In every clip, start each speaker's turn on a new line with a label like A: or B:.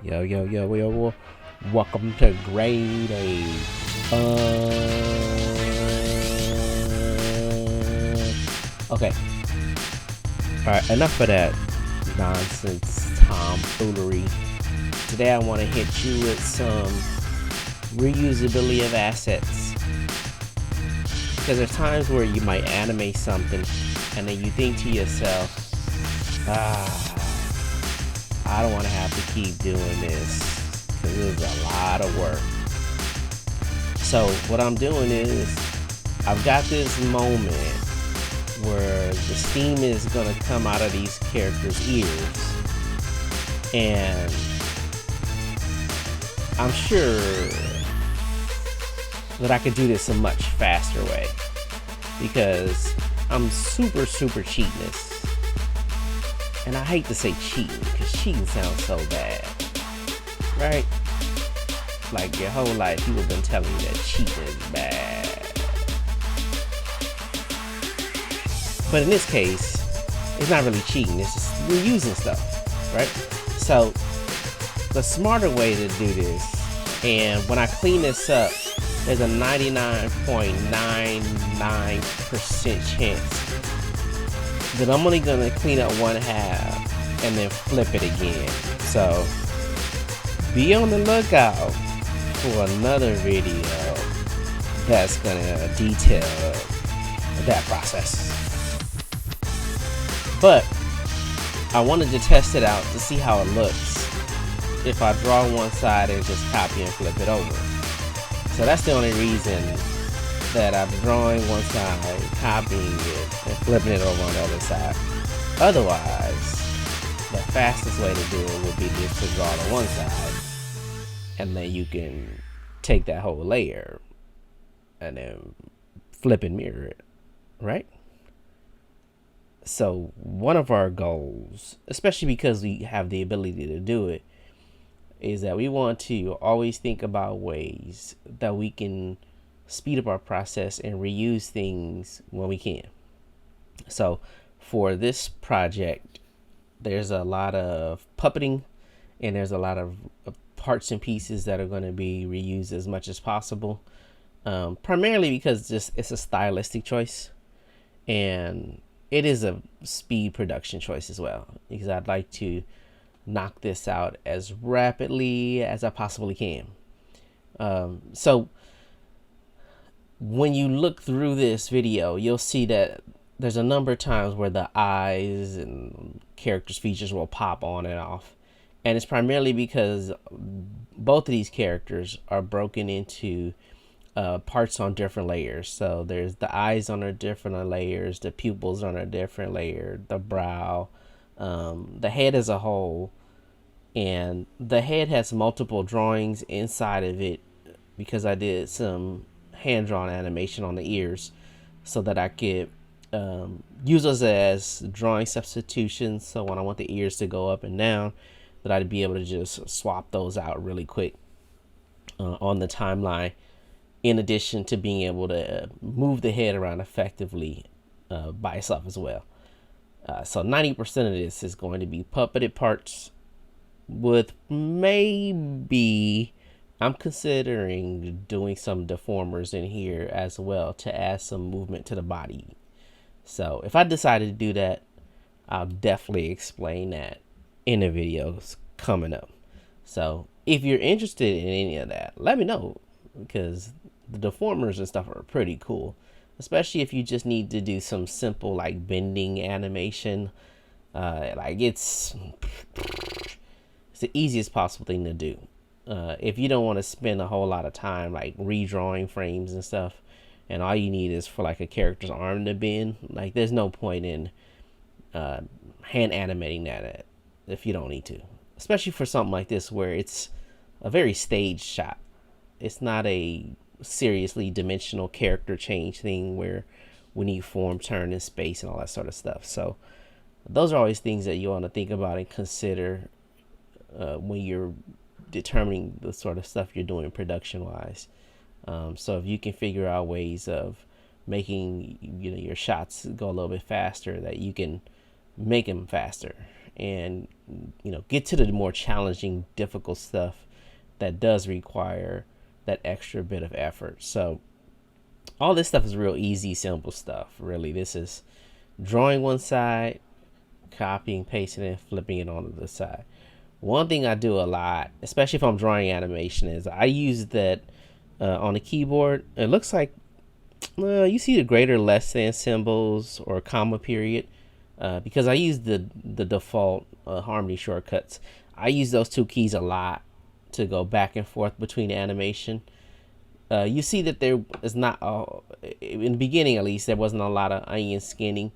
A: Yo, yo, yo, yo, yo. Welcome to Grady. Okay. Alright, enough of that nonsense tomfoolery. Today I want to hit you with some reusability of assets. Because there's times where you might animate something and then you think to yourself, I don't want to have to keep doing this because it's a lot of work. So what I'm doing is I've got this moment where the steam is going to come out of these characters' ears, and I'm sure that I could do this a much faster way because I'm super cheating this. And I hate to say cheating because cheating sounds so bad, right? Like your whole life people have been telling you that cheating is bad. But in this case, it's not really cheating, it's just reusing stuff, right? So the smarter way to do this, and when I clean this up, there's a 99.99% chance that I'm only gonna clean up one half and then flip it again. So be on the lookout for another video that's gonna detail that process. But I wanted to test it out to see how it looks if I draw one side and just copy and flip it over. So that's the only reason that I'm drawing one side, copying it, and flipping it over on the other side. Otherwise, the fastest way to do it would be just to draw the one side, and then you can take that whole layer and then flip and mirror it, right? So one of our goals, especially because we have the ability to do it, is that we want to always think about ways that we can speed up our process and reuse things when we can. So for this project, there's a lot of puppeting and there's a lot of parts and pieces that are going to be reused as much as possible, primarily because it's a stylistic choice, and it is a speed production choice as well, because I'd like to knock this out as rapidly as I possibly can. So when you look through this video, you'll see that there's a number of times where the eyes and characters' features will pop on and off. And it's primarily because both of these characters are broken into parts on different layers. So there's the eyes on a different layers, the pupils on a different layer, the brow, the head as a whole. And the head has multiple drawings inside of it because I did some hand-drawn animation on the ears so that I could use those as drawing substitutions. So when I want the ears to go up and down, that I'd be able to just swap those out really quick on the timeline, in addition to being able to move the head around effectively by itself as well. So 90% of this is going to be puppeted parts, with maybe I'm considering doing some deformers in here as well to add some movement to the body. So if I decided to do that, I'll definitely explain that in the videos coming up. So if you're interested in any of that, let me know, because the deformers and stuff are pretty cool, especially if you just need to do some simple like bending animation. Like it's the easiest possible thing to do. If you don't want to spend a whole lot of time like redrawing frames and stuff, and all you need is for like a character's arm to bend, like there's no point in hand animating that if you don't need to, especially for something like this where it's a very staged shot. It's not a seriously dimensional character change thing where we need form, turn, and space and all that sort of stuff. So those are always things that you want to think about and consider when you're determining the sort of stuff you're doing production wise. So if you can figure out ways of making your shots go a little bit faster, that you can make them faster and get to the more challenging, difficult stuff that does require that extra bit of effort. So all this stuff is real easy, simple stuff. Really, this is drawing one side, copying, pasting it, flipping it onto the side. One thing I do a lot, especially if I'm drawing animation, is I use that on the keyboard. It looks like you see the greater less than symbols or comma period, because I use the default Harmony shortcuts. I use those two keys a lot to go back and forth between the animation. You see that there is not, in the beginning at least, there wasn't a lot of onion skinning.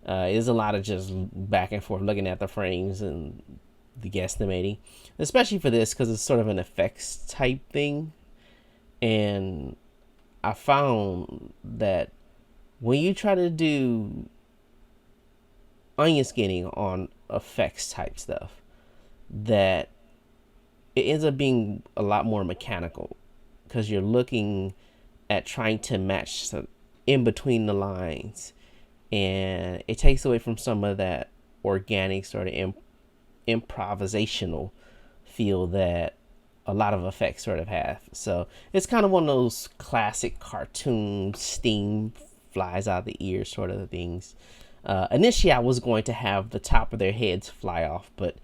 A: There's a lot of just back and forth looking at the frames and the guesstimating, especially for this because it's sort of an effects type thing. And I found that when you try to do onion skinning on effects type stuff, that it ends up being a lot more mechanical because you're looking at trying to match some in between the lines, and it takes away from some of that organic sort of improvisational feel that a lot of effects sort of have. So it's kind of one of those classic cartoon steam flies out the ears sort of things. Initially I was going to have the top of their heads fly off, but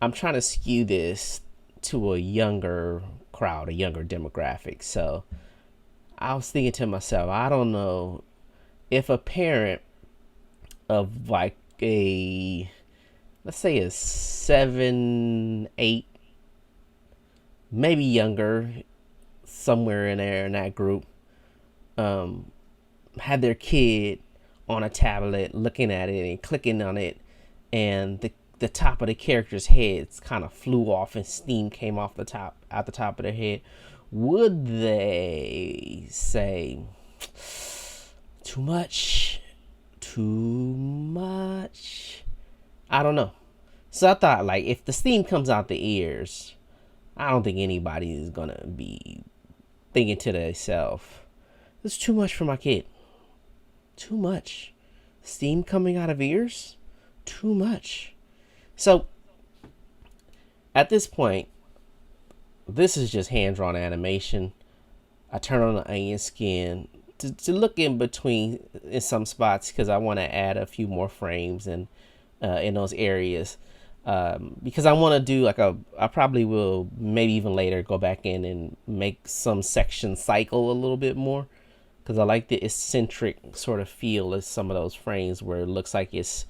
A: I'm trying to skew this to a younger crowd, a younger demographic. So I was thinking to myself, I don't know if a parent of like let's say a 7, 8, maybe younger, somewhere in there in that group, had their kid on a tablet looking at it and clicking on it, and the top of the character's heads kind of flew off and steam came off the top of their head, would they say too much? I don't know. So I thought, like, if the steam comes out the ears, I don't think anybody is gonna be thinking to themselves, "It's too much for my kid. Too much. Steam coming out of ears? Too much." So at this point, this is just hand-drawn animation. I turn on the onion skin to look in between in some spots because I want to add a few more frames and in those areas. Because I want to do like I probably will maybe even later go back in and make some sections cycle a little bit more, because I like the eccentric sort of feel of some of those frames where it looks like it's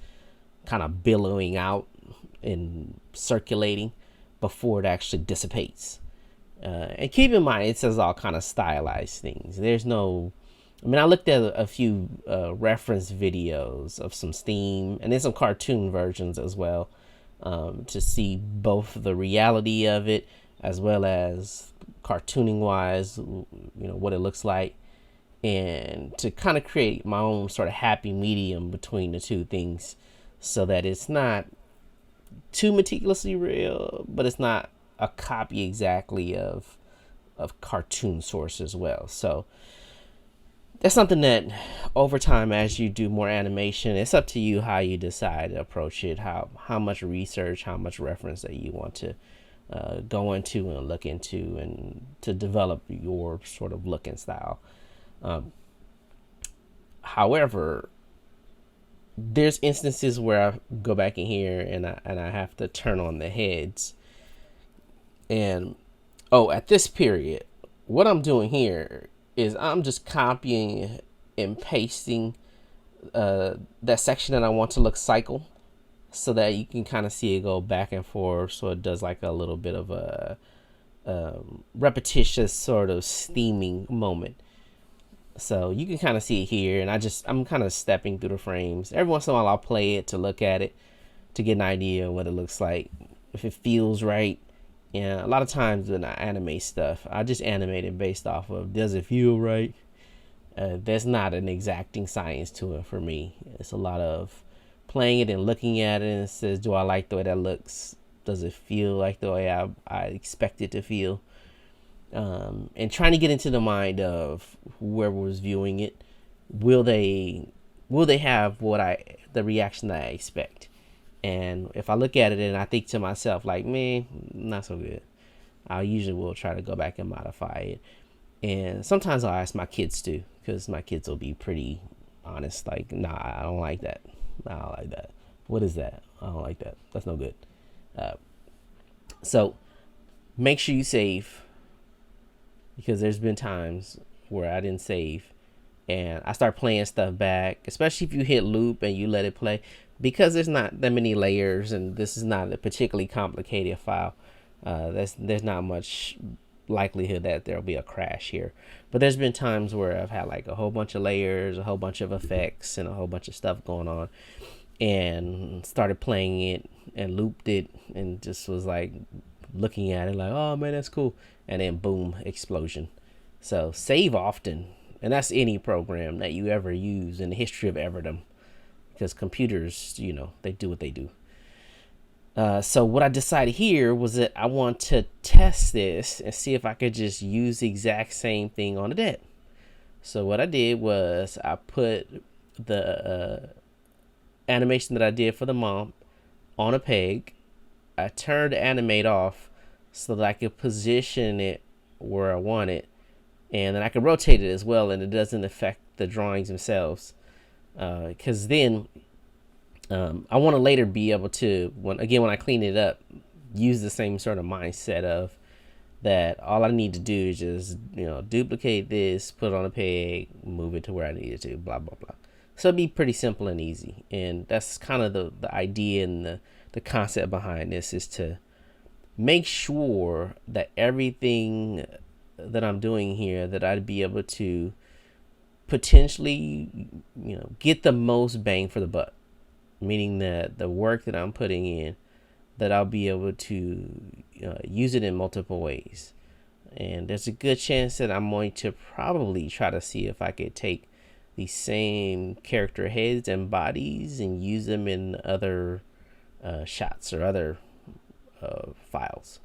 A: kind of billowing out and circulating before it actually dissipates. And keep in mind, it says all kind of stylized things. There's no, I mean, I looked at a few reference videos of some Steam and then some cartoon versions as well, to see both the reality of it as well as cartooning wise, what it looks like, and to kind of create my own sort of happy medium between the two things so that it's not too meticulously real, but it's not a copy exactly of cartoon source as well. So that's something that over time, as you do more animation, it's up to you how you decide to approach it, how much research, how much reference that you want to go into and look into, and to develop your sort of look and style. However, there's instances where I go back in here and I have to turn on the heads. And at this period, what I'm doing here is I'm just copying and pasting that section that I want to look cycle, so that you can kind of see it go back and forth, so it does like a little bit of a repetitious sort of steaming moment. So you can kind of see it here, and I'm kind of stepping through the frames. Every once in a while I'll play it to look at it to get an idea of what it looks like, if it feels right. Yeah, a lot of times when I animate stuff, I just animate it based off of, does it feel right? There's not an exacting science to it for me. It's a lot of playing it and looking at it, and it says, do I like the way that looks? Does it feel like the way I expect it to feel? And trying to get into the mind of whoever was viewing it. Will they have the reaction that I expect? And if I look at it and I think to myself like, man, not so good, I usually will try to go back and modify it. And sometimes I'll ask my kids too, because my kids will be pretty honest, like, nah, I don't like that. Nah, I don't like that. What is that? I don't like that. That's no good. So make sure you save, because there's been times where I didn't save and I start playing stuff back, especially if you hit loop and you let it play, because there's not that many layers and this is not a particularly complicated file. There's not much likelihood that there'll be a crash here. But there's been times where I've had like a whole bunch of layers, a whole bunch of effects, and a whole bunch of stuff going on, and started playing it and looped it and just was like looking at it like, oh man, that's cool, and then boom, explosion. So save often, and that's any program that you ever use in the history of everdom, because computers, you know, they do what they do. So what I decided here was that I want to test this and see if I could just use the exact same thing on the dead. So what I did was I put the animation that I did for the mom on a peg. I turned animate off so that I could position it where I want it, and then I can rotate it as well, and it doesn't affect the drawings themselves. Because then I want to later be able to, when I clean it up, use the same sort of mindset of that all I need to do is just, you know, duplicate this, put it on a peg, move it to where I need it to, blah, blah, blah. So it'd be pretty simple and easy. And that's kind of the idea and the concept behind this, is to make sure that everything that I'm doing here, that I'd be able to potentially, you know, get the most bang for the buck. Meaning that the work that I'm putting in, that I'll be able to use it in multiple ways. And there's a good chance that I'm going to probably try to see if I could take the same character heads and bodies and use them in other shots or other files.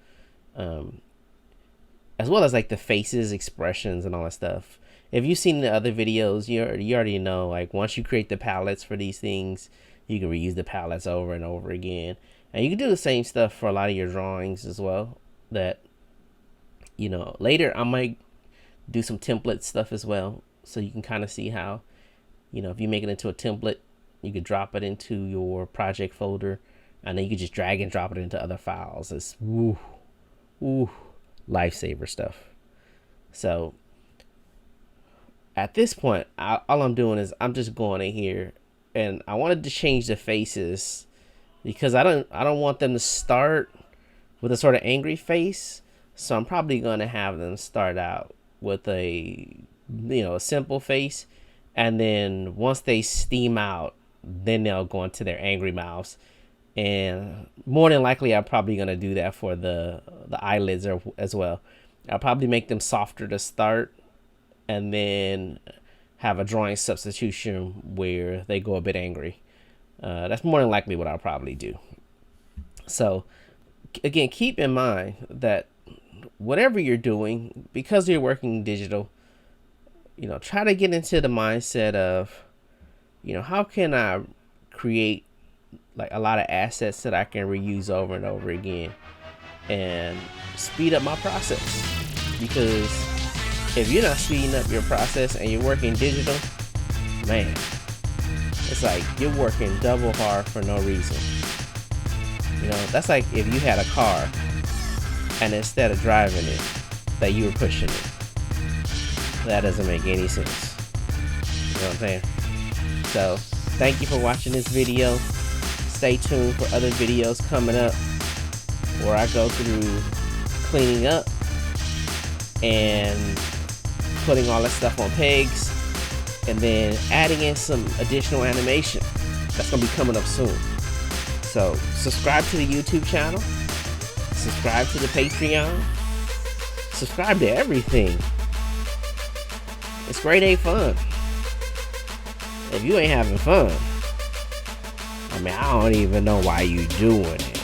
A: As well as like the faces, expressions, and all that stuff. If you've seen the other videos, you already know, like, once you create the palettes for these things, you can reuse the palettes over and over again. And you can do the same stuff for a lot of your drawings as well. That, you know, later I might do some template stuff as well. So you can kind of see how, you know, if you make it into a template, you could drop it into your project folder. And then you could just drag and drop it into other files. It's lifesaver stuff. So at this point, all I'm doing is I'm just going in here. And I wanted to change the faces because I don't want them to start with a sort of angry face. So I'm probably going to have them start out with a simple face, and then once they steam out, then they'll go into their angry mouths. And more than likely, I'm probably going to do that for the eyelids as well. I'll probably make them softer to start, and then have a drawing substitution where they go a bit angry. That's more than likely what I'll probably do. So again, keep in mind that whatever you're doing, because you're working digital, you know, try to get into the mindset of, you know, how can I create like a lot of assets that I can reuse over and over again and speed up my process. Because if you're not speeding up your process and you're working digital, man, it's like you're working double hard for no reason. You know, that's like if you had a car and instead of driving it, that you were pushing it. That doesn't make any sense. You know what I'm saying? So, thank you for watching this video. Stay tuned for other videos coming up where I go through cleaning up and putting all that stuff on pegs, and then adding in some additional animation that's gonna be coming up soon. So subscribe to the YouTube channel, subscribe to the Patreon, subscribe to everything. It's Grade A fun. If you ain't having fun, I mean, I don't even know why you doing it.